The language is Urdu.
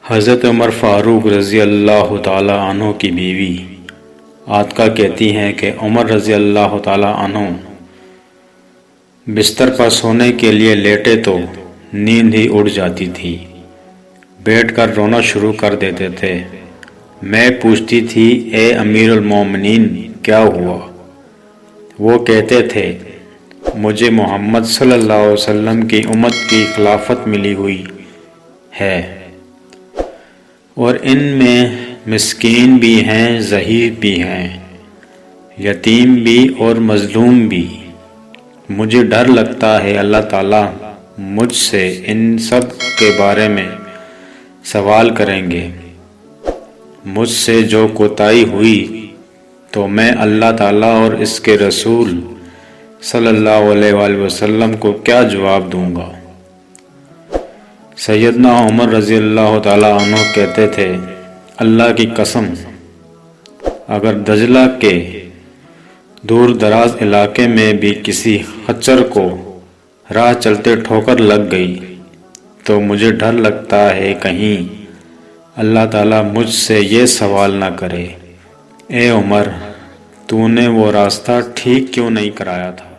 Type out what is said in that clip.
حضرت عمر فاروق رضی اللہ تعالیٰ عنہ کی بیوی عاتکہ کہتی ہیں کہ عمر رضی اللہ تعالیٰ عنہ بستر پر سونے کے لیے لیٹے تو نیند ہی اڑ جاتی تھی، بیٹھ کر رونا شروع کر دیتے تھے۔ میں پوچھتی تھی، اے امیر المومنین کیا ہوا؟ وہ کہتے تھے، مجھے محمد صلی اللہ علیہ وسلم کی امت کی خلافت ملی ہوئی ہے، اور ان میں مسکین بھی ہیں، ضعیف بھی ہیں، یتیم بھی اور مظلوم بھی۔ مجھے ڈر لگتا ہے اللہ تعالیٰ مجھ سے ان سب کے بارے میں سوال کریں گے۔ مجھ سے جو کوتاہی ہوئی تو میں اللہ تعالیٰ اور اس کے رسول صلی اللہ علیہ وآلہ وسلم کو کیا جواب دوں گا؟ سیدنا عمر رضی اللہ تعالیٰ عنہ کہتے تھے، اللہ کی قسم، اگر دجلہ کے دور دراز علاقے میں بھی کسی خچر کو راہ چلتے ٹھوکر لگ گئی تو مجھے ڈر لگتا ہے کہیں اللہ تعالیٰ مجھ سے یہ سوال نہ کرے، اے عمر، تو نے وہ راستہ ٹھیک کیوں نہیں کرایا تھا؟